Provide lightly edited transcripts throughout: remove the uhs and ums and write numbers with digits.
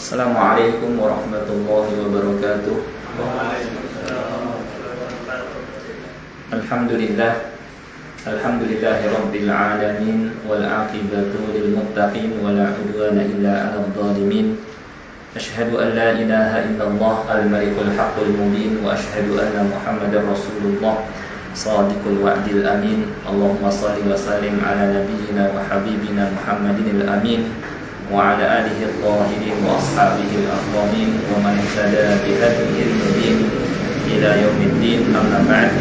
Assalamualaikum warahmatullahi wabarakatuh. Alhamdulillah, alhamdulillahi rabbil alamin, wal aqibatu lil muttaqin, wala udwana illa 'alal zalimin. Asyhadu an la ilaha illallah al-malikul haqqul mubin, wa asyhadu anna Muhammadar Rasulullah shadiqul wa'dil amin. Allahumma shalli wa sallim ala nabiyyina wa habibina Muhammadin al-amin wa ala alihi al-tahirin wa ashabihi al-akramin wa man ihtada bi hadihi al-mubin ila yaumiddin. Amma ba'd.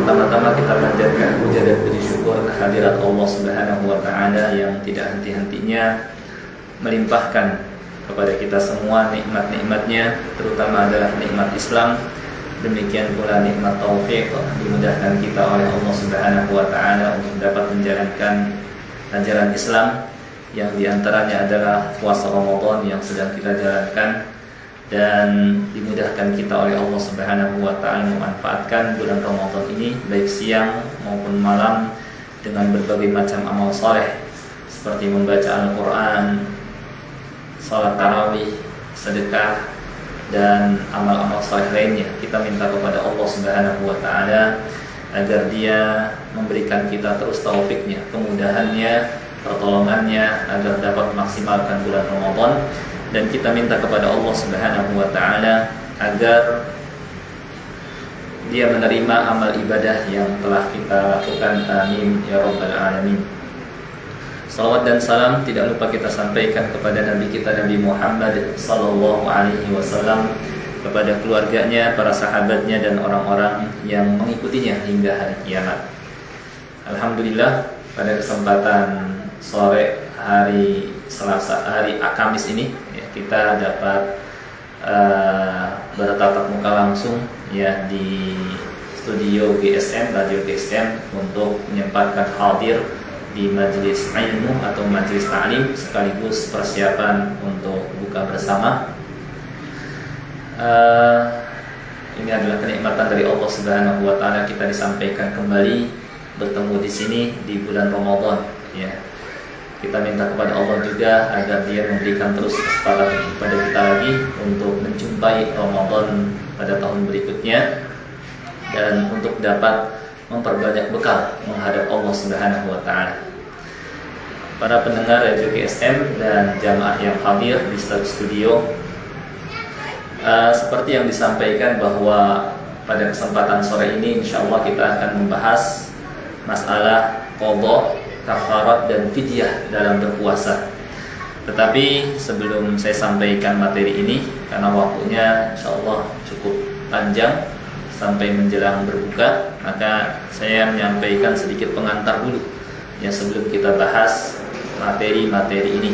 Pertama-tama kita panjatkan puja dan puji syukur kehadirat Allah Subhanahu wa taala yang tidak henti-hentinya melimpahkan kepada kita semua nikmat-nikmatnya, terutama adalah nikmat Islam. Demikian pula nikmat taufik, dimudahkan kita oleh Allah Subhanahu wa taala untuk dapat menjalankan ajaran Islam, yang diantaranya adalah puasa Ramadan yang sedang kita jalankan, dan dimudahkan kita oleh Allah Subhanahu wa taala memanfaatkan bulan Ramadan ini baik siang maupun malam dengan berbagai macam amal saleh seperti membaca Al-Qur'an, salat tarawih, sedekah, dan amal-amal saleh lainnya. Kita minta kepada Allah Subhanahu wa taala agar Dia memberikan kita terus taufiknya, kemudahannya, pertolongannya agar dapat memaksimalkan bulan Ramadan, dan kita minta kepada Allah Subhanahu wa taala agar Dia menerima amal ibadah yang telah kita lakukan. Amin ya rabbal alamin. Salawat dan salam tidak lupa kita sampaikan kepada Nabi kita Nabi Muhammad sallallahu alaihi wasallam, kepada keluarganya, para sahabatnya, dan orang-orang yang mengikutinya hingga hari kiamat. Alhamdulillah, pada kesempatan sore hari Selasa, hari Kamis ini ya, kita dapat bertatap muka langsung ya di studio GSM, Radio GSM, untuk menyempatkan hadir di majelis ilmu atau majelis ta'lim sekaligus persiapan untuk buka bersama. Ini adalah kenikmatan dari Allah Subhanahu wa taala, kita disampaikan kembali bertemu di sini di bulan Ramadan ya. Kita minta kepada Allah juga agar Dia memberikan terus kesempatan kepada kita lagi untuk menjumpai Ramadan pada tahun berikutnya, dan untuk dapat memperbanyak bekal menghadap Allah Subhanahu wa taala. Para pendengar Radio GSM dan jamaah yang hadir di studio, seperti yang disampaikan bahwa pada kesempatan sore ini insyaallah kita akan membahas masalah qadha, kafarat, dan fidyah dalam berpuasa. Tetapi sebelum saya sampaikan materi ini, karena waktunya insyaallah cukup panjang sampai menjelang berbuka, maka saya menyampaikan sedikit pengantar dulu ya sebelum kita bahas materi-materi ini.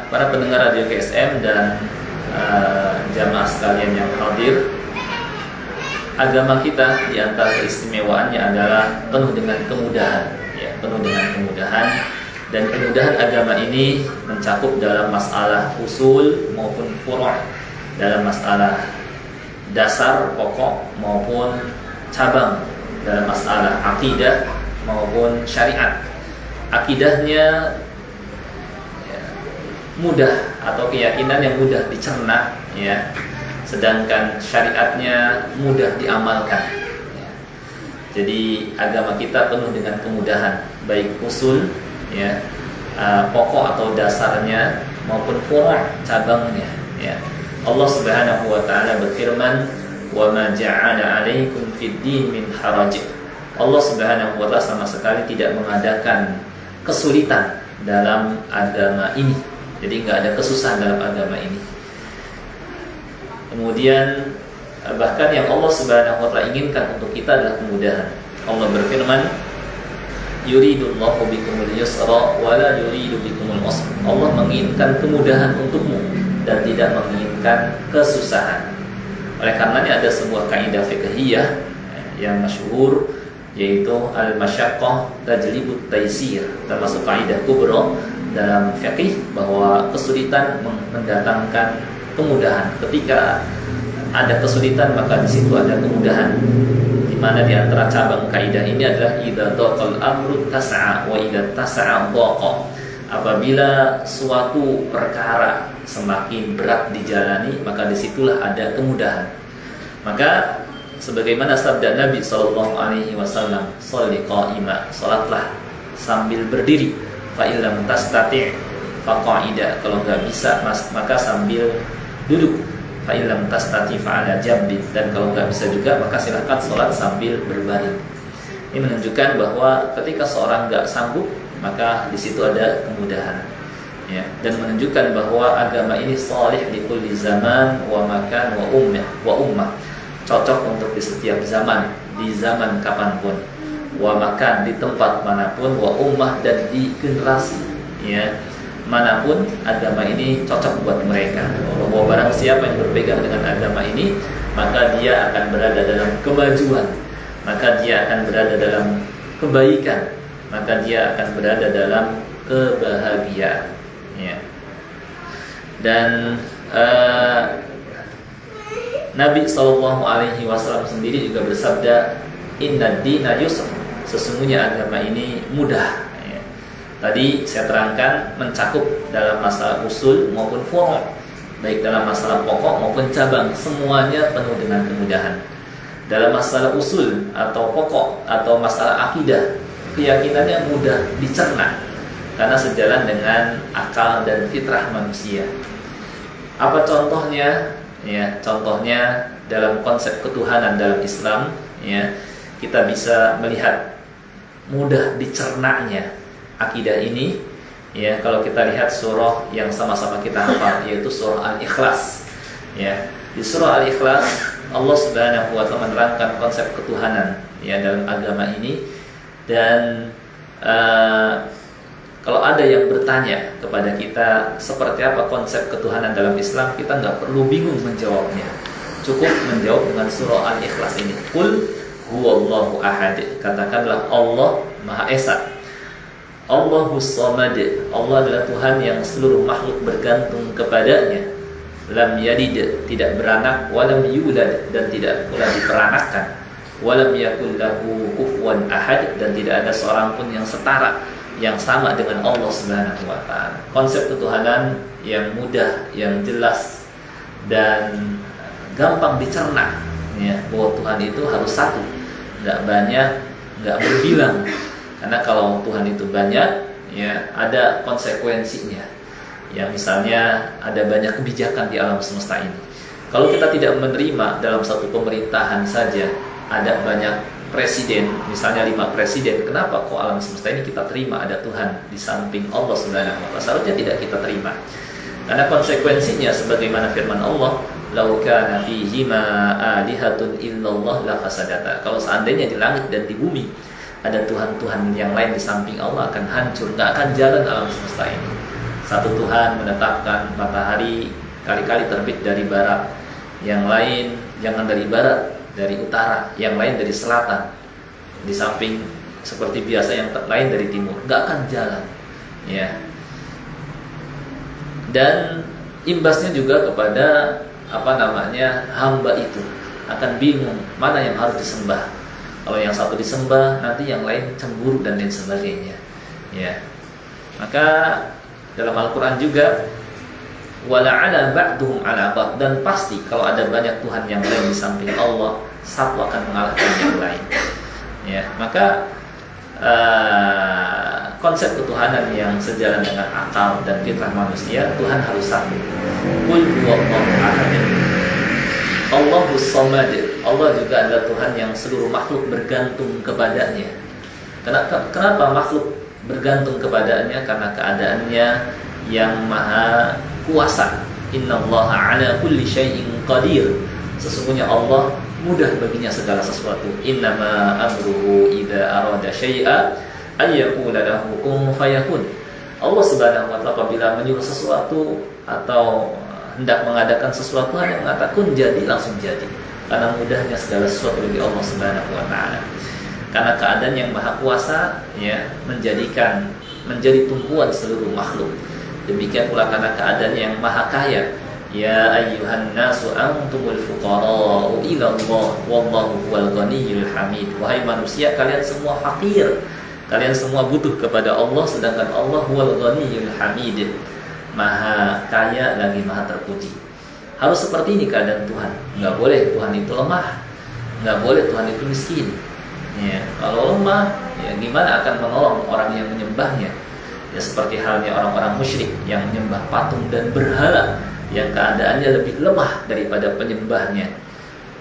Para pendengar Radio GSM dan jamaah sekalian yang hadir, agama kita di antara keistimewaannya adalah penuh dengan kemudahan ya, penuh dengan kemudahan, dan kemudahan agama ini mencakup dalam masalah usul maupun furu', dalam masalah dasar pokok maupun cabang, dalam masalah akidah maupun syariat. Akidahnya ya, mudah atau keyakinan yang mudah dicerna ya, sedangkan syariatnya mudah diamalkan ya. Jadi agama kita penuh dengan kemudahan, baik usul ya, pokok atau dasarnya, maupun furu', cabangnya ya. Allah Subhanahu wa taala berfirman, "Wa ma ja'ala 'alaikum fid-din min haraj." Allah Subhanahu wa taala sama sekali tidak mengadakan kesulitan dalam agama ini. Jadi enggak ada kesusahan dalam agama ini. Kemudian bahkan yang Allah Subhanahu wa taala inginkan untuk kita adalah kemudahan. Allah berfirman, "Yuridullahu bikumul yusra wa la yuridu bikumul usra." Allah menginginkan kemudahan untukmu dan tidak menginginkan kesusahan. Oleh karenanya ada sebuah kaidah fiqhiyah yang masyhur, yaitu al-masyaqqah tajlibut taysir, termasuk kaidah kubra dalam fiqh bahwa kesulitan mendatangkan kemudahan. Ketika ada kesulitan maka di situ ada kemudahan. Di mana di antara cabang kaidah ini adalah idza daqal amru tas'a wa idza tas'a daqa. Apabila suatu perkara semakin berat dijalani, maka disitulah ada kemudahan. Maka sebagaimana sabda Nabi SAW, "Sholli qa'ima", salatlah sambil berdiri. Fa illam tastati' fa qa'ida, kalau nggak bisa maka sambil duduk. Fa illam tastati' fa ala jambi, dan kalau nggak bisa juga maka silakan salat sambil berbaring. Ini menunjukkan bahwa ketika seorang nggak sanggup, maka di situ ada kemudahan, ya, dan menunjukkan bahwa agama ini shalih di kulli zaman wa makan wa ummah, cocok untuk di setiap zaman, di zaman kapanpun, wa makan, di tempat manapun, wa ummah, dan di generasi, ya, manapun agama ini cocok buat mereka. Bahwa barang siapa yang berpegang dengan agama ini, maka dia akan berada dalam kemajuan, maka dia akan berada dalam kebaikan, maka dia akan berada dalam kebahagiaan, ya. Dan Nabi SAW sendiri juga bersabda, "Inna dina yusr", sesungguhnya agama ini mudah, ya. Tadi saya terangkan mencakup dalam masalah usul maupun furu', baik dalam masalah pokok maupun cabang, semuanya penuh dengan kemudahan. Dalam masalah usul atau pokok atau masalah akidah, keyakinannya mudah dicerna karena sejalan dengan akal dan fitrah manusia. Apa contohnya? Ya, contohnya dalam konsep ketuhanan dalam Islam, ya, kita bisa melihat mudah dicernanya akidah ini, ya, kalau kita lihat surah yang sama-sama kita hafal, yaitu surah Al-Ikhlas, ya. Di surah Al-Ikhlas Allah Subhanahu wa ta'ala menerangkan konsep ketuhanan, ya, dalam agama ini. Dan kalau ada yang bertanya kepada kita seperti apa konsep ketuhanan dalam Islam, kita nggak perlu bingung menjawabnya. Cukup menjawab dengan surah Al-Ikhlas ini. Qul huwallahu ahad, katakanlah Allah Maha Esa. Allahus Samad, Allah adalah Tuhan yang seluruh makhluk bergantung kepadanya. Lam yalid, tidak beranak, walam yulad, dan tidak pula diperanakkan. Walam yakul lahu kufuwan ahad, dan tidak ada seorang pun yang setara, yang sama dengan Allah Subhanahu wa ta'ala. Konsep ketuhanan yang mudah, yang jelas, dan gampang dicerna, ya, bahwa Tuhan itu harus satu, nggak banyak, nggak berbilang. Karena kalau Tuhan itu banyak, ya, ada konsekuensinya. Ya, misalnya ada banyak kebijakan di alam semesta ini. Kalau kita tidak menerima dalam satu pemerintahan saja ada banyak presiden, misalnya 5 presiden, kenapa kok alam semesta ini kita terima ada Tuhan di samping Allah Subhanahu wa ta'ala? Seharusnya tidak kita terima. Karena konsekuensinya sebagaimana firman Allah, "Lau kana fihima alihatun illallah la fasadata." Kalau seandainya di langit dan di bumi ada Tuhan-Tuhan yang lain di samping Allah, akan hancur, nggak akan jalan alam semesta ini. Satu Tuhan menetapkan matahari kali-kali terbit dari barat, yang lain jangan dari barat, dari utara, yang lain dari selatan, di samping seperti biasa yang lain dari timur, nggak akan jalan, ya. Dan imbasnya juga kepada hamba itu akan bingung mana yang harus disembah. Kalau yang satu disembah, nanti yang lain cemburu dan lain sebagainya, ya. Maka dalam Al-Quran juga, wala'ala ba'duhum ala ba'd, dan pasti kalau ada banyak Tuhan yang lain di samping Allah, satu akan mengalahkan yang lain, ya. Maka konsep ketuhanan yang sejalan dengan akal dan fitrah manusia, Tuhan harus satu. Qul huwallahu ahad, Allahus Samad, Allah juga adalah Tuhan yang seluruh makhluk bergantung kepadanya. Kenapa makhluk bergantung kepadanya? Karena keadaannya yang maha kuasa. Innallaha ala kulli syai'in qadir, sesungguhnya Allah mudah baginya segala sesuatu. Innama amruhu idza arada syai'a ayyaqula lahu kun fayakun. Allah Subhanahu wa ta'ala apabila menyuruh sesuatu atau hendak mengadakan sesuatu, hanya mengatakan jadi, langsung jadi. Karena mudahnya segala sesuatu bagi Allah Subhanahu wa ta'ala. Karena keadaan yang maha kuasa, ya, menjadi tumpuan seluruh makhluk. Demikian pula karena keadaan yang maha kaya. Ya ayyuhan nasu antumul fuqara'u ila Allah wallahu huwal ghaniyyul hamid. Wahai manusia, kalian semua fakir, Kalian semua butuh kepada Allah, sedangkan Allah huwal ghaniyyul hamid, maha kaya lagi maha terpuji. Harus seperti ini keadaan Tuhan. Nggak boleh Tuhan itu lemah, nggak boleh Tuhan itu miskin. Ya, kalau lemah, ya gimana akan menolong orang yang menyembahnya? Ya seperti halnya orang-orang musyrik yang menyembah patung dan berhala, yang keadaannya lebih lemah daripada penyembahnya.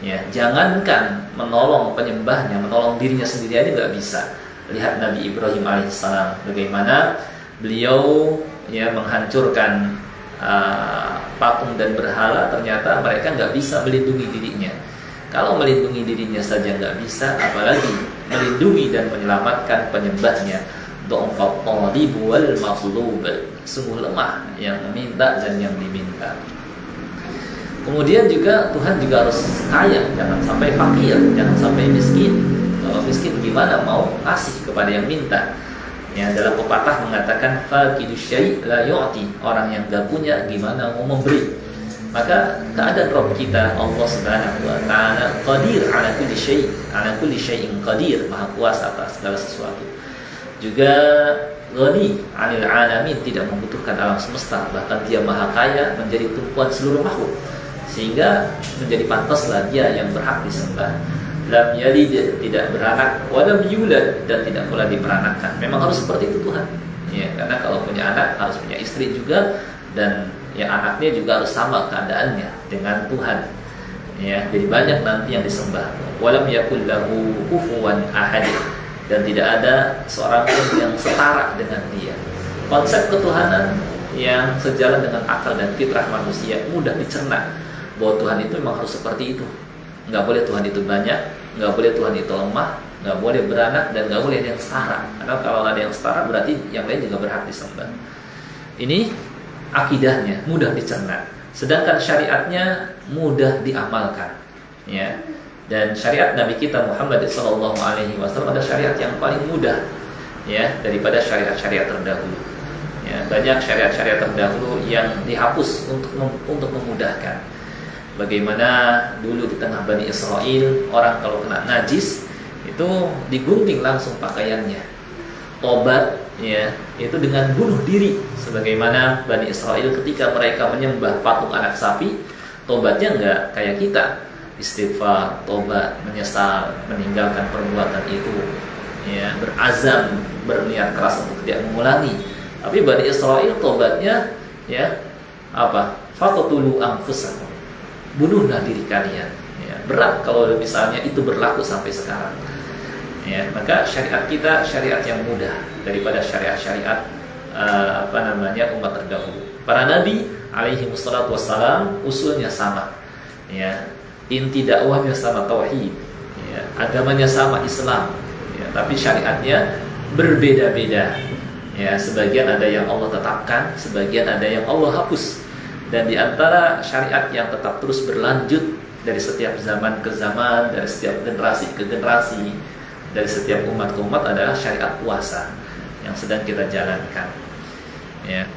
Ya, jangankan menolong penyembahnya, menolong dirinya sendiri aja nggak bisa. Lihat Nabi Ibrahim alaihissalam, bagaimana beliau ya menghancurkan patung dan berhala, ternyata mereka nggak bisa melindungi dirinya. Kalau melindungi dirinya saja nggak bisa, apalagi melindungi dan menyelamatkan penyembahnya. Dha'fat talib wal matlub, sungguh lemah yang meminta dan yang diminta. Kemudian juga Tuhan juga harus kaya, jangan sampai fakir, jangan sampai miskin. Kalau miskin gimana mau ngasih kepada yang minta? Ya, dalam pepatah mengatakan faqidu syai' la yu'ti, orang yang gak punya gimana mau memberi. Maka keadaan Rabb kita Allah Subhanahu wa taala qadir ala kulli syai'in qadir, maha kuasa atas segala sesuatu. Juga ghani 'anil 'alamin, tidak membutuhkan alam semesta, bahkan dia maha kaya menjadi tumpuan seluruh makhluk, sehingga menjadi pantaslah dia yang berhak disembah. Lam yalid, tidak beranak, wa lam yulad, dan tidak pula diperanakkan. Memang harus seperti itu Tuhan. Ya, karena kalau punya anak harus punya istri juga, dan ya anaknya juga harus sama keadaannya dengan Tuhan. Ya, jadi banyak nanti yang disembah. Wa lam yakul lahu kufuwan ahad, dan tidak ada seorang pun yang setara dengan dia. Konsep ketuhanan yang sejalan dengan akal dan fitrah manusia mudah dicerna bahwa Tuhan itu memang harus seperti itu. Nggak boleh Tuhan itu banyak, nggak boleh Tuhan itu lemah, nggak boleh beranak, dan nggak boleh ada yang setara. Karena kalau ada yang setara berarti yang lain juga berhak disembah. Ini akidahnya mudah dicerna, sedangkan syariatnya mudah diamalkan. Ya. Dan syariat Nabi kita Muhammad SAW ada syariat yang paling mudah, ya, daripada syariat-syariat terdahulu. Ya, banyak syariat-syariat terdahulu yang dihapus untuk memudahkan. Bagaimana dulu di tengah Bani Israel, orang kalau kena najis itu digunting langsung pakaiannya. Tobat, ya, itu dengan bunuh diri. Sebagaimana Bani Israel ketika mereka menyembah patung anak sapi, tobatnya enggak kayak kita, istighfar, tobat, menyesal, meninggalkan perbuatan itu, ya, berazam, berniat keras untuk tidak mengulangi. Tapi Bani Israel tobatnya, ya, apa? Faqtulu anfusakum, bunuhlah diri kalian. Ya, berat kalau misalnya itu berlaku sampai sekarang. Ya, maka syariat kita syariat yang mudah daripada syariat-syariat umat terdahulu. Para nabi alaihi wassalatu wassalam usulnya sama. Ya, inti dakwahnya sama tauhid. Ya, agamanya sama Islam. Ya, tapi syariatnya berbeda-beda. Ya, sebagian ada yang Allah tetapkan, sebagian ada yang Allah hapus. Dan di antara syariat yang tetap terus berlanjut dari setiap zaman ke zaman, dari setiap generasi ke generasi, dari setiap umat ke umat adalah syariat puasa yang sedang kita jalankan. Ya.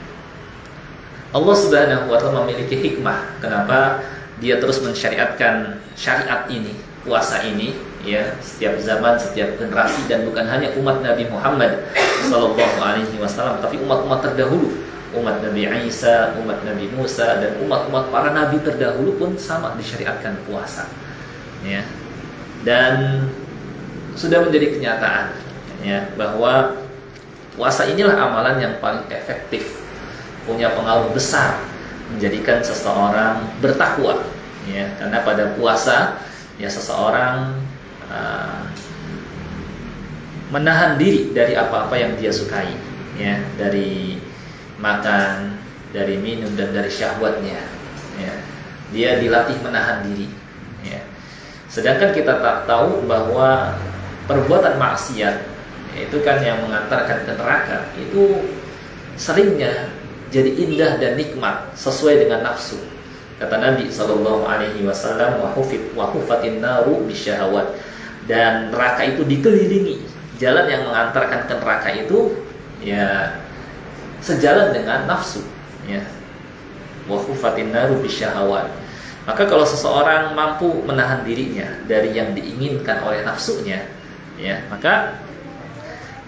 Allah Subhanahu wa taala memiliki hikmah kenapa Dia terus mensyariatkan syariat ini, puasa ini, ya, setiap zaman, setiap generasi, dan bukan hanya umat Nabi Muhammad SAW, tapi umat-umat terdahulu. Umat Nabi Isa, umat Nabi Musa, dan umat-umat para nabi terdahulu pun sama disyariatkan puasa. Ya. Dan sudah menjadi kenyataan, ya, bahwa puasa inilah amalan yang paling efektif, punya pengaruh besar menjadikan seseorang bertakwa. Ya, karena pada puasa, ya, seseorang menahan diri dari apa-apa yang dia sukai, ya, dari makan, dari minum, dan dari syahwatnya. Ya. Dia dilatih menahan diri. Ya. Sedangkan kita tak tahu bahwa perbuatan maksiat itu kan yang mengantarkan ke neraka itu seringnya jadi indah dan nikmat sesuai dengan nafsu. Kata Nabi SAW, wa hufatin naru bisyahawat, dan neraka itu dikelilingi. Jalan yang mengantarkan ke neraka itu, ya, sejalan dengan nafsu, ya. Wa hufatin naru bisyahawat. Maka kalau seseorang mampu menahan dirinya dari yang diinginkan oleh nafsunya, ya, maka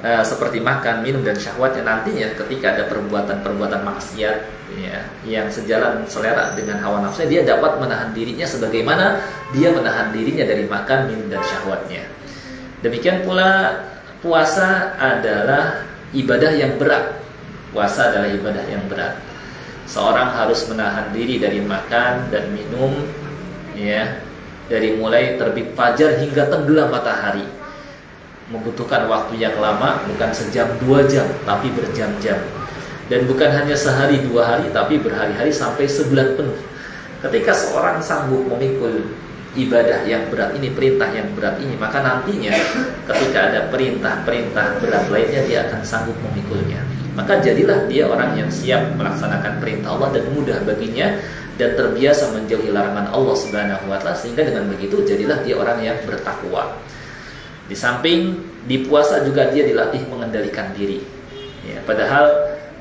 seperti makan, minum dan syahwatnya nantinya ketika ada perbuatan-perbuatan maksiat ya, yang sejalan selera dengan hawa nafsu, dia dapat menahan dirinya sebagaimana dia menahan dirinya dari makan, minum dan syahwatnya. Demikian pula puasa adalah ibadah yang berat. Puasa adalah ibadah yang berat. Seorang harus menahan diri dari makan dan minum ya, dari mulai terbit fajar hingga tenggelam matahari. Membutuhkan waktu yang lama, bukan sejam 2 jam, tapi berjam-jam. Dan bukan hanya sehari 2 hari, tapi berhari-hari sampai sebulan penuh. Ketika seorang sanggup memikul ibadah yang berat ini, perintah yang berat ini, maka nantinya ketika ada perintah-perintah berat lainnya, dia akan sanggup memikulnya. Maka jadilah dia orang yang siap melaksanakan perintah Allah dan mudah baginya, dan terbiasa menjauhi larangan Allah Subhanahu wa Ta'ala, sehingga dengan begitu jadilah dia orang yang bertakwa. Di samping di puasa juga dia dilatih mengendalikan diri ya, padahal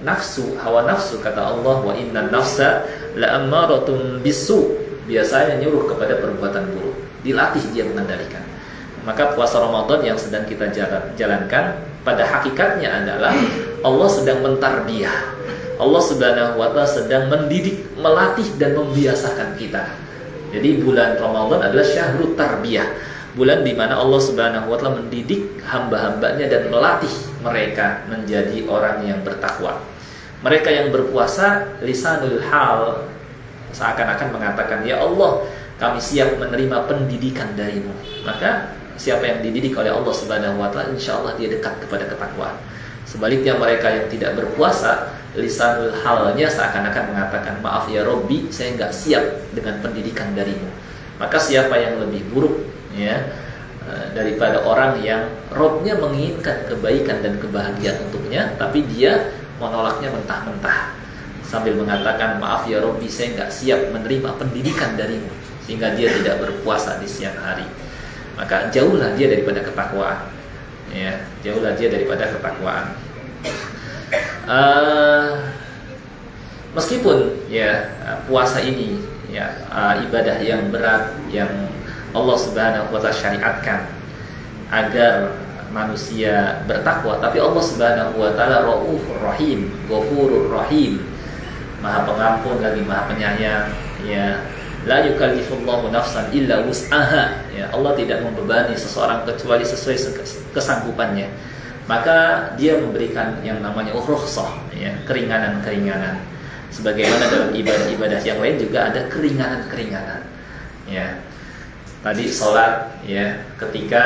nafsu, hawa nafsu, kata Allah, wa inna nafsa la'ammaratun bisu, biasanya nyuruh kepada perbuatan buruk. Dilatih dia mengendalikan. Maka puasa Ramadan yang sedang kita jalankan pada hakikatnya adalah Allah sedang mentarbiyah. Allah Subhanahu wa Ta'ala sedang mendidik, melatih dan membiasakan kita. Jadi bulan Ramadan adalah syahrut tarbiyah, bulan di mana Allah Subhanahu wa Ta'ala mendidik hamba-hambanya dan melatih mereka menjadi orang yang bertakwa. Mereka yang berpuasa lisanul hal seakan-akan mengatakan, ya Allah, kami siap menerima pendidikan darimu. Maka siapa yang dididik oleh Allah Subhanahu wa Ta'ala, insya Allah dia dekat kepada ketakwaan. Sebaliknya mereka yang tidak berpuasa, lisanul halnya seakan-akan mengatakan, maaf ya Robbi, saya nggak siap dengan pendidikan darimu. Maka siapa yang lebih buruk ya daripada orang yang Robnya menginginkan kebaikan dan kebahagiaan untuknya, tapi dia menolaknya mentah-mentah sambil mengatakan, maaf ya Robbi, saya nggak siap menerima pendidikan darimu, sehingga dia tidak berpuasa di siang hari. Maka jauhlah dia daripada ketakwaan ya, jauhlah dia daripada ketakwaan. Meskipun ya puasa ini ya ibadah yang berat yang Allah Subhanahu wa Ta'ala syariatkan agar manusia bertakwa, tapi Allah Subhanahu wa Ta'ala Raufur Rahim, Ghafurur Rahim, Maha Pengampun lagi Maha Penyayang ya. La yukallifullahu nafsan illa wus'aha ya. Allah tidak membebani seseorang kecuali sesuai kesanggupannya. Maka dia memberikan yang namanya rukhsah ya, keringanan-keringanan. Sebagaimana dalam ibadah-ibadah yang lain juga ada keringanan-keringanan ya. Tadi sholat ya, ketika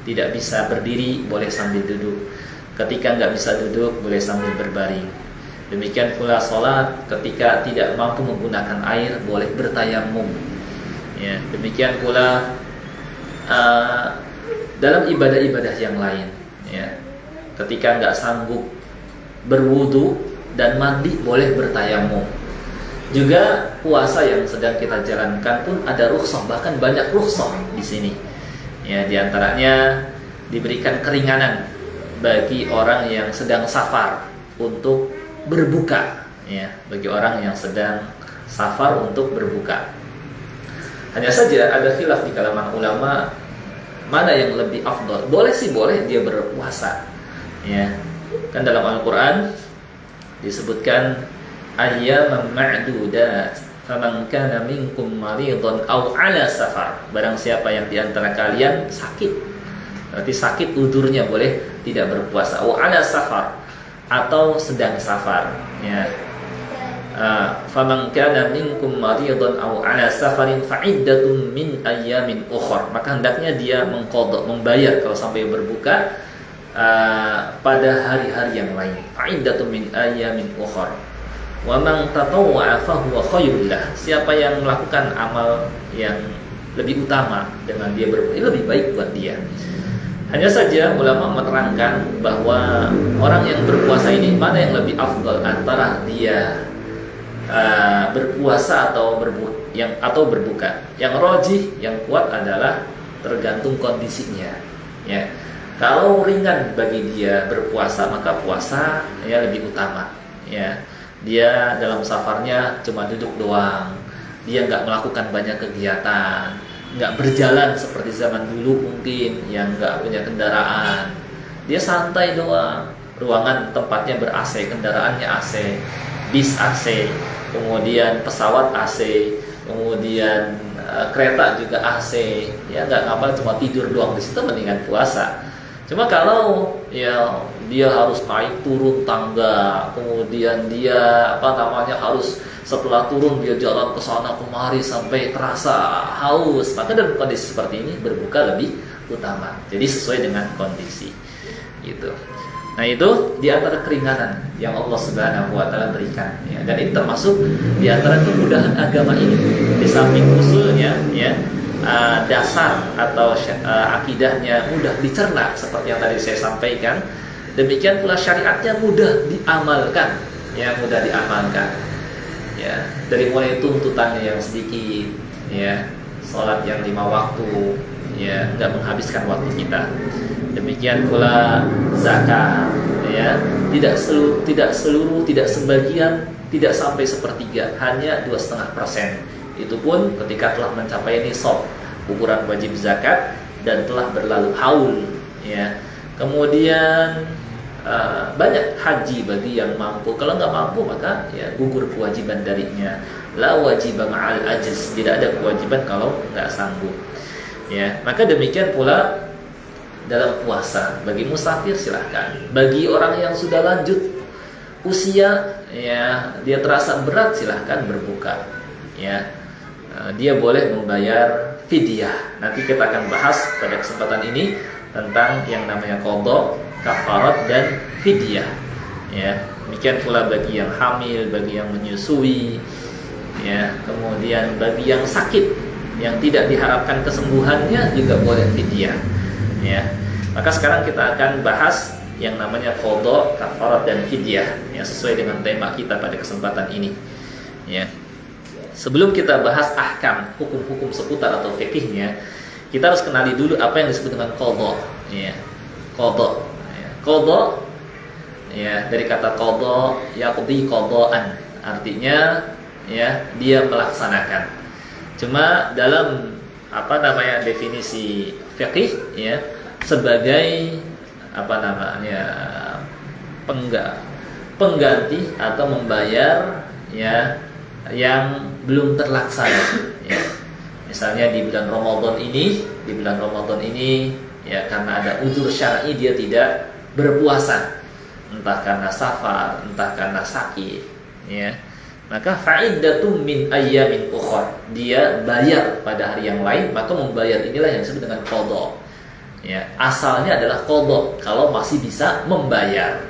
tidak bisa berdiri boleh sambil duduk, ketika nggak bisa duduk boleh sambil berbaring. Demikian pula sholat ketika tidak mampu menggunakan air boleh bertayamum ya. Demikian pula dalam ibadah-ibadah yang lain ya, ketika nggak sanggup berwudu dan mandi boleh bertayamum. Juga puasa yang sedang kita jalankan pun ada rukhsah, bahkan banyak rukhsah di sini. Ya, di antaranya diberikan keringanan bagi orang yang sedang safar untuk berbuka, ya, bagi orang yang sedang safar untuk berbuka. Hanya saja ada khilaf di kalangan ulama mana yang lebih afdal. Boleh sih, boleh dia berpuasa. Ya, kan dalam Al-Qur'an disebutkan ayyaman ma'dudat faman kana minkum maridun aw ala safar. Barang siapa yang di antara kalian sakit, berarti sakit udurnya boleh tidak berpuasa. Aw ala safar, atau sedang safar ya. Faman kana minkum maridun aw ala safarin fa'iddatun min ayyamin ukhra. Maka hendaknya dia mengqadha, membayar kalau sampai berbuka pada hari-hari yang lain. Fa'iddatun min ayyamin ukhra. Wa man tatawwa'a fa huwa khairul lah. Siapa yang melakukan amal yang lebih utama dengan dia berpuasa, lebih baik buat dia. Hanya saja ulama menerangkan bahwa orang yang berpuasa ini mana yang lebih afdal antara dia berpuasa atau berbuka. Yang rajih, yang kuat adalah tergantung kondisinya. Ya. Kalau ringan bagi dia berpuasa, maka puasa ya lebih utama. Ya. Dia dalam safarnya cuma duduk doang, dia nggak melakukan banyak kegiatan, nggak berjalan seperti zaman dulu mungkin yang nggak punya kendaraan. dia santai doang, ruangan tempatnya ber-AC, kendaraannya AC, bis AC, kemudian pesawat AC, kemudian kereta juga AC, ya nggak ngapa cuma tidur doang di situ, mendingan puasa. Cuma kalau ya dia harus naik turun tangga, kemudian dia harus setelah turun dia jalan ke sana kemari sampai terasa haus, maka dalam kondisi seperti ini berbuka lebih utama. Jadi sesuai dengan kondisi gitu. Nah, itu di antara keringanan yang Allah Subhanahu wa taala berikan ya. Dan ini termasuk di antara kemudahan agama ini. Di samping usulnya ya, dasar atau akidahnya mudah dicerna seperti yang tadi saya sampaikan, demikian pula syariatnya mudah diamalkan ya, mudah diamalkan ya, dari mulai tuntutannya yang sedikit ya, sholat yang 5 waktu ya, nggak menghabiskan waktu kita. Demikian pula zakat ya, tidak seluruh, tidak sebagian, tidak sampai sepertiga, hanya 2,5%. Itu pun ketika telah mencapai nisab ukuran wajib zakat dan telah berlalu haul ya. Kemudian banyak haji bagi yang mampu. Kalau nggak mampu maka ya gugur kewajiban darinya. La wajiba ma'al ajiz, tidak ada kewajiban kalau nggak sanggup ya. Maka demikian pula dalam puasa, bagi musafir silahkan, bagi orang yang sudah lanjut usia ya, dia terasa berat, silahkan berbuka ya. Dia boleh membayar fidyah. Nanti kita akan bahas pada kesempatan ini tentang yang namanya qadha, kafarat dan fidyah ya. Demikian pula bagi yang hamil, bagi yang menyusui ya, kemudian bagi yang sakit yang tidak diharapkan kesembuhannya juga boleh fidyah ya. Maka sekarang kita akan bahas yang namanya qadha, kafarat dan fidyah yang sesuai dengan tema kita pada kesempatan ini ya. Sebelum kita bahas ahkam, hukum-hukum seputar atau fikihnya, kita harus kenali dulu apa yang disebut dengan qadha ya. Qadha ya. Qadha ya, dari kata qadha yaqdi qadaan, artinya ya dia melaksanakan. Cuma dalam definisi fikih ya, sebagai pengganti atau membayar ya yang belum terlaksana ya. Misalnya di bulan Ramadan ini ya, karena ada uzur syar'i dia tidak berpuasa, entah karena safar, entah karena sakit ya, maka fa'iddatum min ayyamin ukhra, dia bayar pada hari yang lain, maka membayar inilah yang disebut dengan qadha ya. Asalnya adalah qadha kalau masih bisa membayar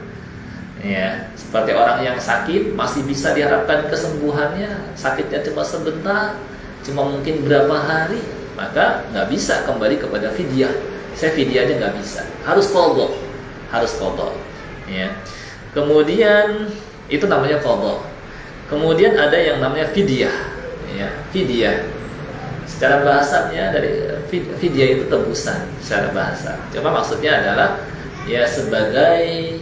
ya. Seperti orang yang sakit masih bisa diharapkan kesembuhannya, sakitnya cuma sebentar, cuma mungkin berapa hari, maka nggak bisa kembali kepada fidyah. Saya fidyah aja nggak bisa, harus qadha ya. Kemudian itu namanya qadha. Kemudian ada yang namanya fidyah ya. Fidyah secara bahasanya, dari fidyah itu tebusan secara bahasa. Cuma maksudnya adalah ya sebagai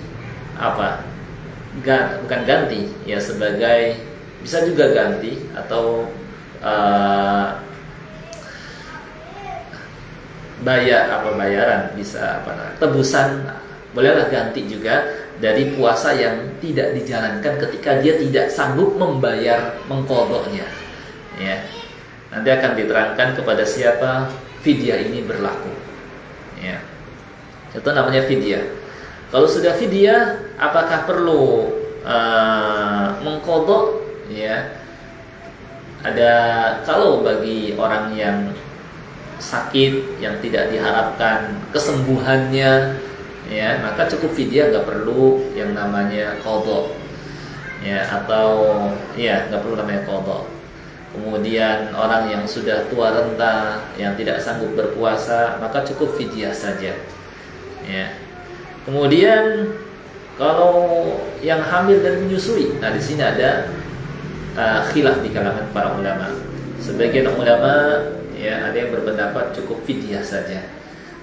bukan ganti ya, sebagai, bisa juga ganti atau bayaran, bisa tebusan, bolehlah ganti juga dari puasa yang tidak dijalankan ketika dia tidak sanggup membayar mengqadhanya ya. Nanti akan diterangkan kepada siapa fidyah ini berlaku ya. Itu namanya fidyah. Kalau sudah fidyah, apakah perlu mengqadha ya? Kalau bagi orang yang sakit yang tidak diharapkan kesembuhannya ya, maka cukup fidyah, nggak perlu yang namanya qadha ya, atau ya nggak perlu namanya qadha. Kemudian orang yang sudah tua renta yang tidak sanggup berpuasa, maka cukup fidyah saja ya. Kemudian kalau yang hamil dan menyusui, nah di sini ada khilaf di kalangan para ulama. Sebagian ulama ya ada yang berpendapat cukup fidyah saja.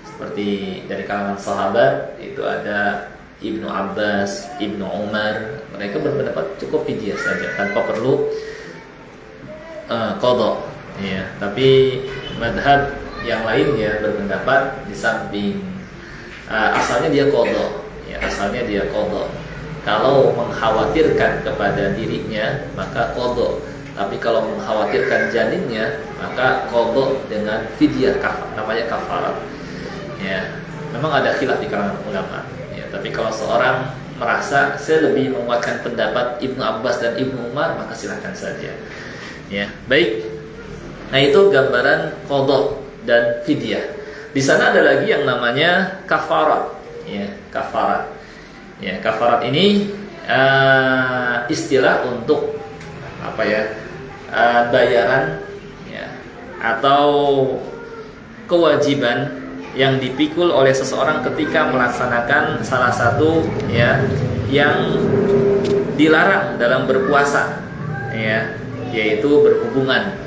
Seperti dari kalangan sahabat itu ada Ibnu Abbas, Ibnu Umar, mereka berpendapat cukup fidyah saja tanpa perlu qadha ya. Tapi madhab yang lainnya berpendapat di samping asalnya dia qadha, ya, asalnya dia qadha. Kalau mengkhawatirkan kepada dirinya maka qadha, tapi kalau mengkhawatirkan janinnya maka qadha dengan fidyah, namanya kafarat. Ya, memang ada khilaf di kalangan ulama. Ya, tapi kalau seorang merasa saya lebih menguatkan pendapat Ibnu Abbas dan Ibnu Umar, maka silakan saja. Ya, baik. Nah, itu gambaran qadha dan fidyah. Di sana ada lagi yang namanya kafarat. Ya, kafarat. Ya, kafarat ini istilah untuk apa ya? Bayaran, ya, atau kewajiban yang dipikul oleh seseorang ketika melaksanakan salah satu, ya, yang dilarang dalam berpuasa, ya, yaitu berhubungan,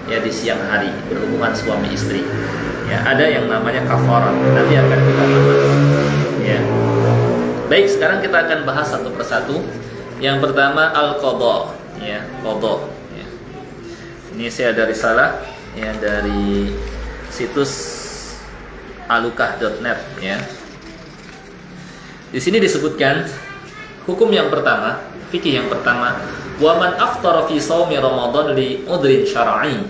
ya, di siang hari, berhubungan suami istri. Ya, ada yang namanya kafarat. Nanti akan kita bahas. Ya. Baik, sekarang kita akan bahas satu persatu. Yang pertama al-qadha, ya, qadha. Ya. Ini saya ada risalah, ya, dari situs alukah.net, ya. Di sini disebutkan hukum yang pertama, fikih yang pertama, wa man aftara fi shaumi ramadan li udrin syar'i.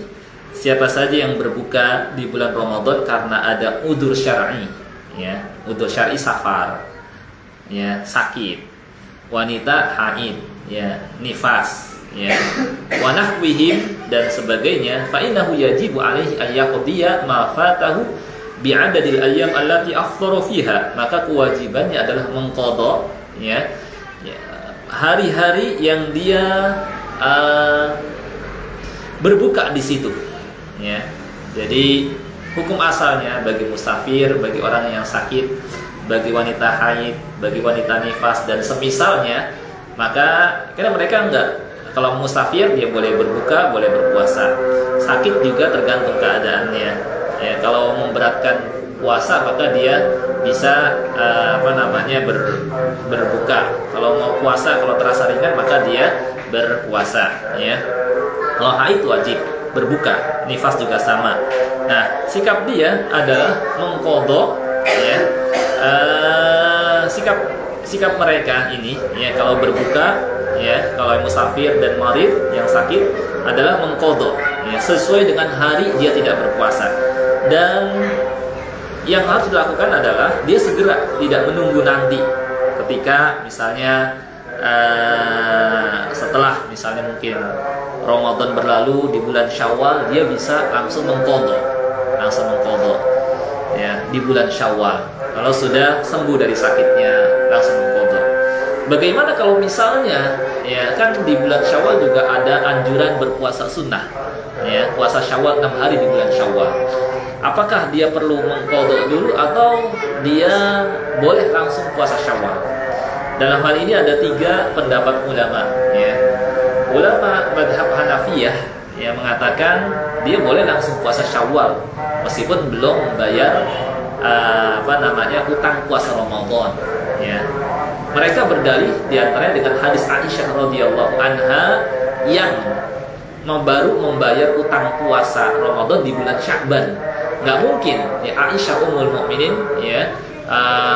Siapa saja yang berbuka di bulan Ramadan karena ada udzur syar'i, ya, udzur syar'i safar, ya, sakit, wanita haid, ya, nifas, ya, wa nahwihim dan sebagainya, fa innahu yajibu alaihi an yaqdiya ma fatahu bi'adadil ayyam allati afthara fiha. Maka kewajibannya adalah mengqadha, ya, hari-hari yang dia berbuka di situ, ya. Jadi hukum asalnya bagi musafir, bagi orang yang sakit, bagi wanita haid, bagi wanita nifas dan semisalnya, maka karena mereka enggak, kalau musafir dia boleh berbuka, boleh berpuasa. Sakit juga tergantung keadaannya. Ya, kalau memberatkan puasa maka dia bisa berbuka. Kalau mau puasa, kalau terasa ringan maka dia berpuasa, ya. Kalau haid wajib berbuka, nifas juga sama. Nah, sikap dia adalah mengqadha, ya. Sikap mereka ini, ya, kalau berbuka, ya, kalau musafir dan marid yang sakit adalah mengqadha, ya, sesuai dengan hari dia tidak berpuasa. Dan yang harus dilakukan adalah dia segera, tidak menunggu nanti ketika misalnya setelah misalnya mungkin Ramadan berlalu di bulan Syawal, dia bisa langsung mengqadha, ya, di bulan Syawal. Kalau sudah sembuh dari sakitnya langsung mengqadha. Bagaimana kalau misalnya, ya, kan di bulan Syawal juga ada anjuran berpuasa sunnah, ya, puasa Syawal 6 hari di bulan Syawal. Apakah dia perlu mengqadha dulu atau dia boleh langsung puasa Syawal? Dalam hal ini ada 3 pendapat ulama, ya. Ulama madhab Hanafiyah, ya, mengatakan dia boleh langsung puasa Syawal meskipun belum membayar utang puasa Ramadan, ya. Mereka berdalih diantaranya dengan hadis Aisyah radhiyallahu anha yang baru membayar utang puasa Ramadan di bulan Sya'ban. Nggak mungkin, ya, Aisyah Ummul Mukminin, ya,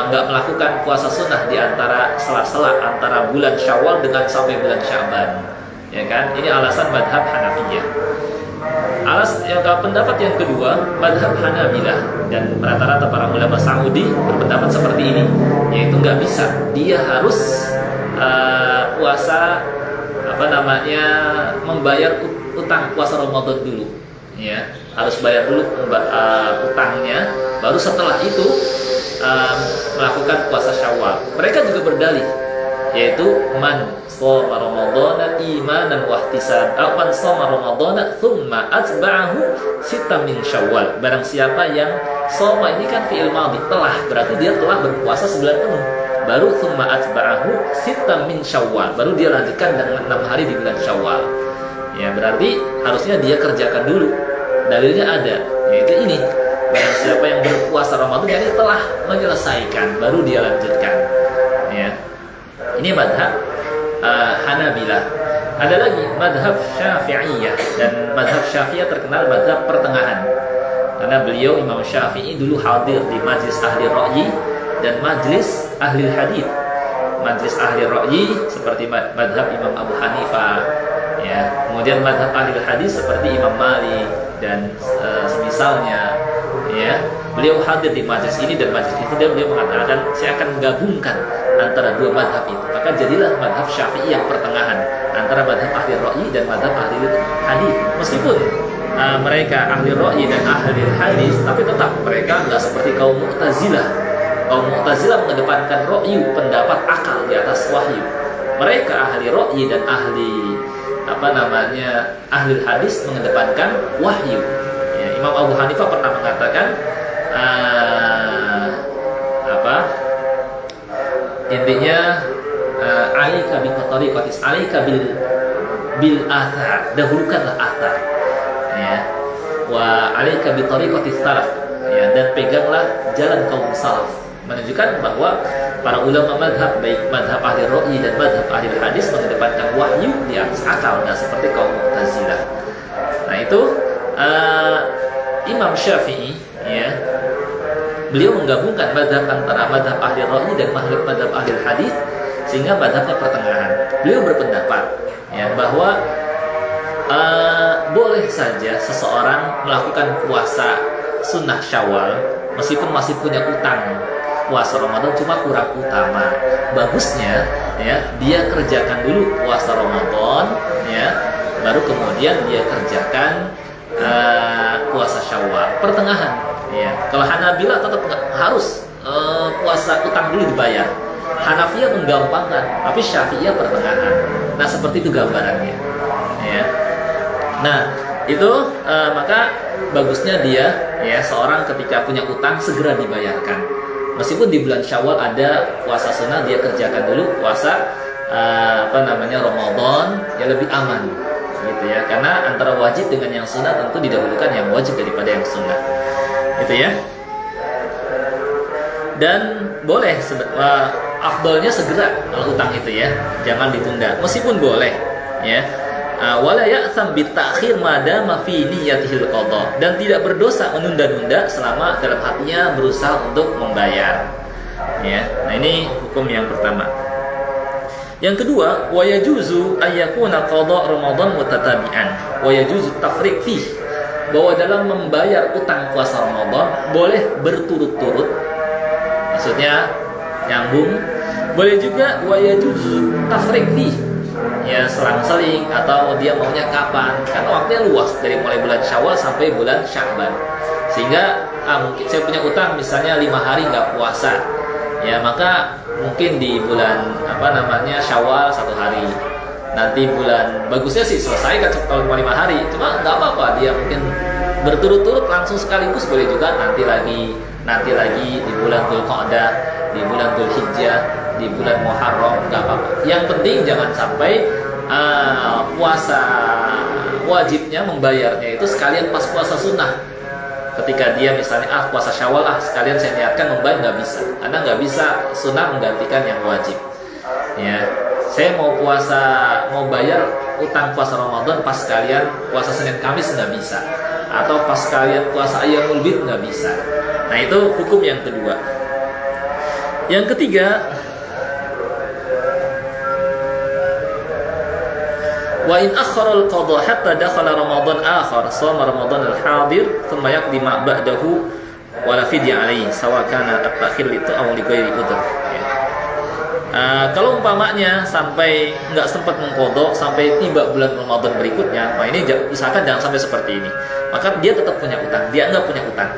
nggak melakukan puasa sunnah di antara sela-sela antara bulan Syawal dengan sampai bulan Sya'ban, ya kan? Ini alasan madhab Hanafiyah. Pendapat yang kedua madhab Hanabilah, dan rata-rata para ulama Saudi berpendapat seperti ini, yaitu nggak bisa, dia harus puasa membayar utang puasa Ramadan dulu, ya, harus bayar dulu utangnya, baru setelah itu melakukan puasa Syawal. Mereka juga berdalih, yaitu man shoma ramadhana imanan wa ihtisaban, man shoma ramadhana thumma atba'ahu sittan min Syawal. Barang siapa yang shoma ini kan fi'il madhi, telah, berarti dia telah berpuasa sebulan penuh. Baru thumma atba'ahu sittan min Syawal, baru dia lanjutkan dengan 6 hari di bulan Syawal. Ya, berarti harusnya dia kerjakan dulu. Dalilnya ada, yaitu ini. Barang siapa yang berpuasa Ramadan, jadi telah menyelesaikan, baru dia lanjutkan, ya. Ini madhab Hanabilah. Ada lagi madhab Syafi'iyah, dan madhab Syafi'iyah terkenal madhab pertengahan, karena beliau Imam Syafi'i dulu hadir di Majlis Ahli Ra'yi, dan majlis ahli hadis. Majlis ahli ra'yi seperti madhab Imam Abu Hanifah, ya. Kemudian madhab ahli hadis seperti Imam Malik dan semisalnya, ya. Beliau hadir di majlis ini dan majlis itu, dan beliau mengatakan, saya akan menggabungkan antara dua madhab itu. Maka jadilah madhab Syafi'i yang pertengahan antara madhab ahli ra'yi dan madhab ahli hadis. Meskipun mereka ahli ra'yi dan ahli hadis, tapi tetap mereka nggak seperti kaum Mu'tazilah. Kaum Mu'tazilah mengedepankan ra'yu, pendapat akal di atas wahyu. Mereka ahli ra'yi dan ahli ahli hadis mengedepankan wahyu. Ya, Imam Abu Hanifah pernah mengatakan intinya alika bi tariqatis, alika bil athar, dahulukanlah athar, ya, wa alika bi tariqatis salaf, ya, dan peganglah jalan kaum salaf, menunjukkan bahwa para ulama madhab, baik madhab ahli ra'yi dan madhab ahli hadis, mengedepankan wahyu di atas akal, nggak seperti kaum Mu'tazilah. Nah itu Imam Syafi'i, ya, beliau menggabungkan madhab antara madhab ahli ra'yi dan madhab ahli hadis, sehingga madhabnya pertengahan. Beliau berpendapat, ya, bahwa boleh saja seseorang melakukan puasa sunnah Syawal meskipun masih punya utang puasa Ramadan, cuma kurang utama. Bagusnya, ya, dia kerjakan dulu puasa Ramadan, ya, baru kemudian dia kerjakan puasa Syawal pertengahan, ya. Kalau Hanabilah tetap harus puasa utang dulu dibayar. Hanafiyah menggampangkan, tapi Syafi'iyah pertengahan. Nah, seperti itu gambarannya, ya. Nah, itu maka bagusnya dia, ya, seorang ketika punya utang segera dibayarkan. Meskipun di bulan Syawal ada puasa sunnah, dia kerjakan dulu puasa Ramadan, ya, lebih aman, gitu ya. Karena antara wajib dengan yang sunnah tentu didahulukan yang wajib daripada yang sunnah, gitu ya. Dan boleh afdolnya segera kalau utang itu, ya, jangan ditunda, meskipun boleh, ya. Wala ya'tham bitakhir madama fi niyatihil qadha, dan tidak berdosa menunda-nunda selama dalam hatinya berusaha untuk membayar, ya. Nah, ini hukum yang pertama. Yang kedua, wa yajuzu ayyakuna qadha Ramadan mutatabi'an wa yajuzu tafriq fih, bahwa dalam membayar utang puasa Ramadan boleh berturut-turut, maksudnya nyambung. Boleh juga wa yajuzu tafriq fih, ya, selang-seling, atau dia maunya kapan, karena waktunya luas dari mulai bulan Syawal sampai bulan Sya'ban. Sehingga mungkin saya punya utang misalnya 5 hari nggak puasa, ya, maka mungkin di bulan Syawal 1 hari, nanti bulan, bagusnya sih selesai kan kalau 5 hari, cuma nggak apa-apa dia mungkin berturut-turut langsung sekaligus, boleh juga nanti lagi di bulan Dzulqa'dah, di bulan Dzulhijjah, di bulan Muharram, nggak apa-apa. Yang penting jangan sampai puasa wajibnya membayarnya itu sekalian pas puasa sunnah. Ketika dia misalnya puasa Syawal sekalian saya niatkan membayar, nggak bisa, karena nggak bisa sunnah menggantikan yang wajib, ya. Saya mau bayar utang puasa Ramadan pas sekalian puasa Senin Kamis, nggak bisa, atau pas sekalian puasa Ayyamul Bid, nggak bisa. Nah, itu hukum yang kedua. Yang ketiga, wa in akhara al-qadha hatta dakhala Ramadan akhar shoma Ramadan al-hadir thumma yaqdi ma ba'dahu wa la fidya alayhi sawa kana at-ta'khir itu aw li ghairi udhr. Kalau umpamanya sampai nggak sempat mengqadha sampai tiba bulan Ramadan berikutnya, ini usahakan jangan sampai seperti ini. Maka dia tetap punya utang, dia nggak punya utang.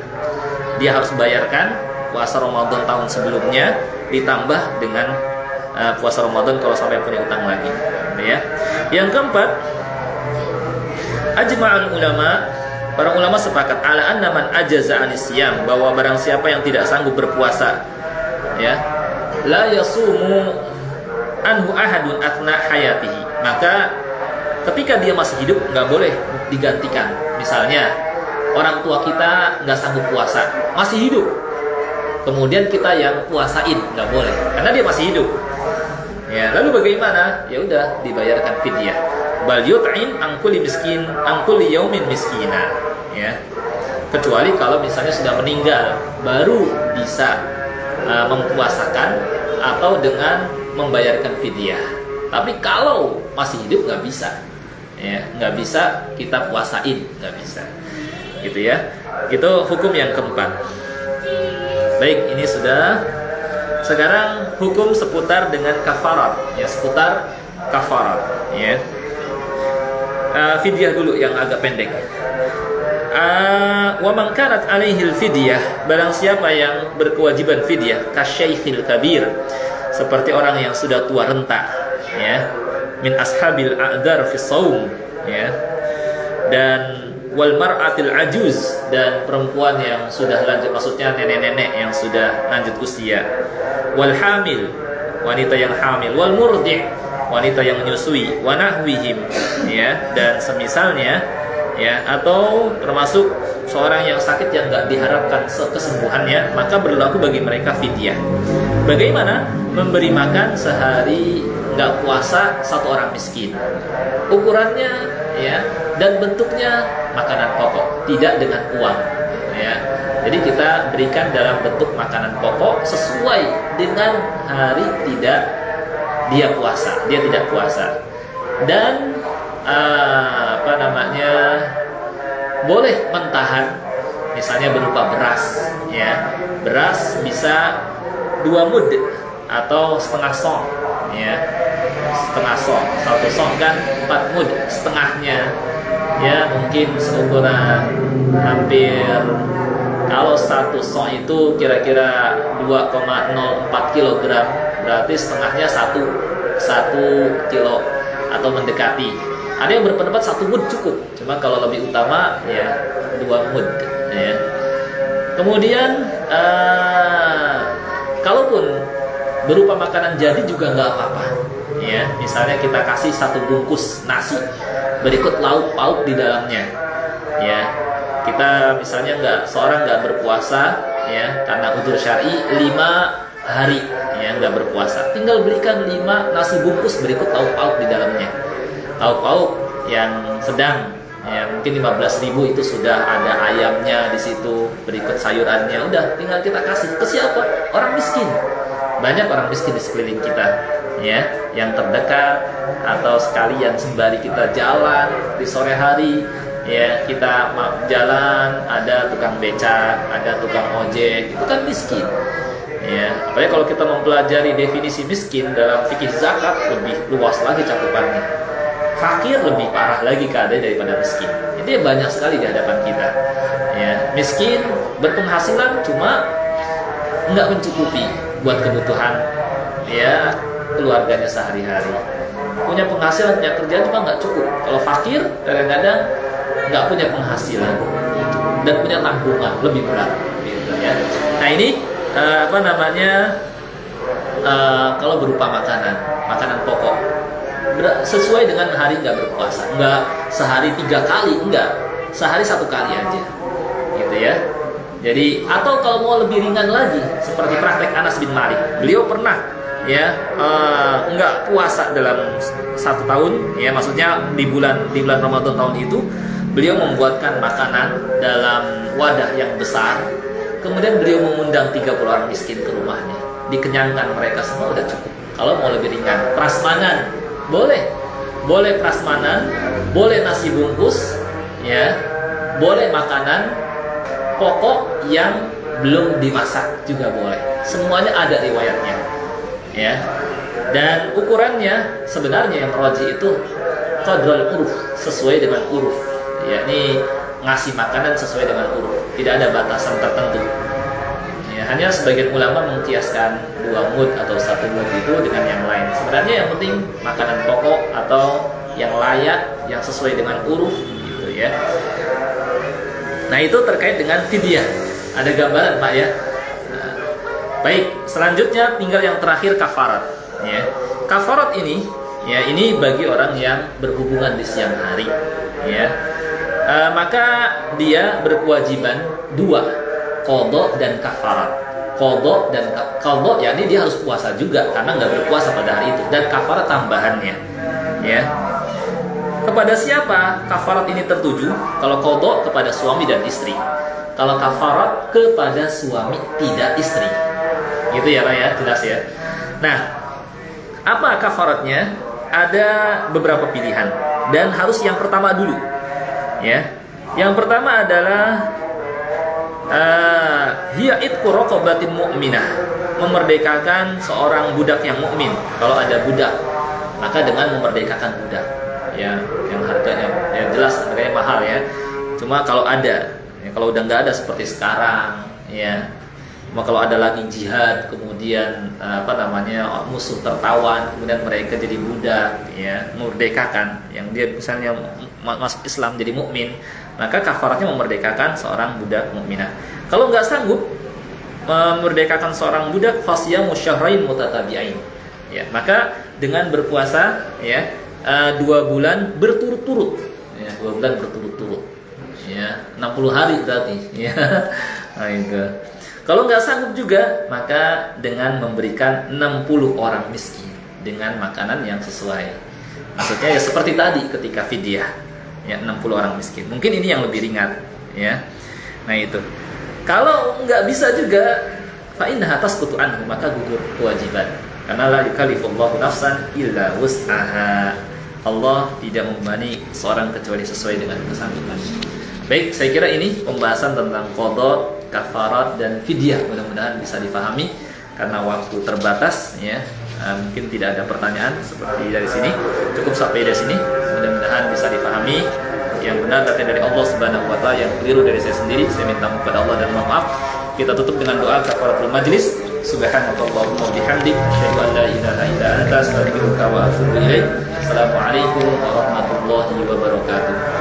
Dia harus bayarkan puasa Ramadan tahun sebelumnya ditambah dengan puasa Ramadan kalau sampai punya utang lagi, ya. Yang keempat, ajma'ul ulama, para ulama sepakat ala anna man ajaza anisiyam, bahwa barang siapa yang tidak sanggup berpuasa, ya, la yasumu anhu ahadun athna hayatihi, maka ketika dia masih hidup nggak boleh digantikan. Misalnya orang tua kita nggak sanggup puasa, masih hidup, kemudian kita yang puasain, nggak boleh, karena dia masih hidup. Ya, lalu bagaimana? Ya udah, dibayarkan fidyah. Bal yut'im an kulli miskin an kulli yaumin miskina, ya. Kecuali kalau misalnya sudah meninggal baru bisa mempuasakan atau dengan membayarkan fidyah. Tapi kalau masih hidup nggak bisa, ya nggak bisa kita puasain, nggak bisa, gitu ya. Itu hukum yang keempat. Baik, ini sudah. Sekarang hukum seputar dengan kafarat, ya seputar kafarat, ya. Fidyah dulu yang agak pendek. Wa man kanat alaihil fidyah, barang siapa yang berkewajiban fidyah, kasyaikhil kabir, seperti orang yang sudah tua renta, ya, min ashabil a'dzar fi shaum, ya, dan wal mar'atil ajuz, dan perempuan yang sudah lanjut, maksudnya nenek-nenek yang sudah lanjut usia, wal hamil, wanita yang hamil, wal murdi', wanita yang menyusui, wa nahwihim, ya, dan semisalnya, ya, atau termasuk seorang yang sakit yang nggak diharapkan kesembuhannya, maka berlaku bagi mereka fidyah. Bagaimana? Memberi makan sehari nggak puasa satu orang miskin. Ukurannya, ya, dan bentuknya makanan pokok, tidak dengan uang, ya. Jadi kita berikan dalam bentuk makanan pokok sesuai dengan hari tidak dia puasa, dia tidak puasa. Dan boleh mentahan, misalnya berupa beras, ya. Beras bisa 2 mud atau setengah song, ya. Setengah song, 1 song kan 4 mud, setengahnya, ya, mungkin seukuran hampir, kalau 1 song itu kira-kira 2,04 kg, berarti setengahnya 1 kilo atau mendekati. Ada yang berpendapat 1 mud cukup, cuma kalau lebih utama ya 2 mud, ya. Kemudian kalaupun berupa makanan jadi juga nggak apa-apa, ya. Misalnya kita kasih 1 bungkus nasi berikut lauk pauk di dalamnya, ya. Kita misalnya seorang nggak berpuasa, ya, karena udzur syar'i 5 hari, ya, nggak berpuasa, tinggal belikan 5 nasi bungkus berikut lauk pauk di dalamnya. Lauk pauk yang sedang, ya, mungkin 15.000 itu sudah ada ayamnya di situ, berikut sayurannya, udah tinggal kita kasih ke siapa? Orang miskin. Banyak orang miskin di sekeliling kita, ya, yang terdekat, atau sekalian sembari kita jalan di sore hari, ya, kita jalan ada tukang becak, ada tukang ojek, itu kan miskin, ya. Apalagi kalau kita mempelajari definisi miskin dalam fikih zakat, lebih luas lagi cakupannya. Fakir lebih parah lagi keadaan daripada miskin. Ini banyak sekali di hadapan kita, ya. Miskin berpenghasilan cuma nggak mencukupi buat kebutuhan, ya, keluarganya sehari-hari. Punya penghasilan, punya kerjaan cuma nggak cukup. Kalau fakir kadang-kadang nggak punya penghasilan dan punya tanggungan lebih berat, gitu, ya. Nah ini kalau berupa makanan pokok, sesuai dengan hari nggak berpuasa, nggak sehari 3 kali, enggak, sehari 1 kali aja, gitu, ya. Jadi, atau kalau mau lebih ringan lagi, seperti praktek Anas bin Malik, beliau pernah, ya, nggak puasa dalam 1 tahun, ya, maksudnya di bulan Ramadan tahun itu, beliau membuatkan makanan dalam wadah yang besar, kemudian beliau mengundang 30 orang miskin ke rumahnya, dikenyangkan mereka semua, udah cukup. Kalau mau lebih ringan, prasmanan, boleh prasmanan, boleh nasi bungkus, ya, boleh makanan pokok yang belum dimasak juga boleh. Semuanya ada riwayatnya, ya. Dan ukurannya sebenarnya yang rajih itu qadrul uruf, sesuai dengan uruf, yakni ngasih makanan sesuai dengan uruf, tidak ada batasan tertentu. Ya, hanya sebagian ulama mengkiaskan 2 mud atau 1 mud itu dengan yang lain. Sebenarnya yang penting makanan pokok atau yang layak, yang sesuai dengan uruf, gitu, ya. Nah, itu terkait dengan fidyah. Ada gambaran, Pak, ya. Nah, baik, selanjutnya tinggal yang terakhir kafarat, ya. Kafarat ini, ya, ini bagi orang yang berhubungan di siang hari, ya. Maka dia berkewajiban 2, qadha dan kafarat. Qadha yakni dia harus puasa juga karena nggak berpuasa pada hari itu, dan kafarat tambahannya, ya. Kepada siapa kafarat ini tertuju? Kalau qadha kepada suami dan istri, kalau kafarat kepada suami tidak istri, Gitu ya Pak ya, jelas ya. Nah, apa kafaratnya? Ada beberapa pilihan dan harus yang pertama dulu. Ya. Yang pertama adalah hiya itqu raqabatin mu'minah, memerdekakan seorang budak yang mukmin. Kalau ada budak, maka dengan memerdekakan budak, ya, yang harganya ya jelas harganya mahal ya. Cuma kalau ada, ya, kalau udah nggak ada seperti sekarang, ya. Cuma kalau ada lagi jihad, kemudian musuh tertawan, kemudian mereka jadi budak, ya, memerdekakan, yang dia misalnya masuk Islam jadi mukmin, maka kafaratnya memerdekakan seorang budak mukminah. Kalau nggak sanggup memerdekakan seorang budak, fasyamu syahrain mutatabi'ain, ya, maka dengan berpuasa, ya, 2 bulan berturut-turut, ya, 2 bulan berturut-turut, ya, 60 hari berarti, ya. Nah, itu. Kalau nggak sanggup juga, maka dengan memberikan 60 orang miskin dengan makanan yang sesuai. Maksudnya ya seperti tadi ketika fidyah, ya, 60 orang miskin. Mungkin ini yang lebih ringan, ya. Nah itu. Kalau nggak bisa juga, fa innaha tasqutu anhu, maka gugur kewajiban. Karena la yukallifullahu nafsan illa wus'aha. Allah tidak membebani seorang kecuali sesuai dengan kesanggupannya. Baik, saya kira ini pembahasan tentang qada, kafarat dan fidyah. Mudah-mudahan bisa dipahami karena waktu terbatas, ya. Mungkin tidak ada pertanyaan seperti dari sini. Cukup sampai dari sini. Mudah-mudahan bisa dipahami. Yang benar datang dari Allah Subhanahu wa taala, yang keliru dari saya sendiri. Saya minta kepada Allah dan mohon maaf. Kita tutup dengan doa kafaratul majlis. Subhanakallahumma bihamdik, asyhadu an la ilaha illa anta, astaghfiruka wa atubu ilaik. Assalamualaikum warahmatullahi wabarakatuh.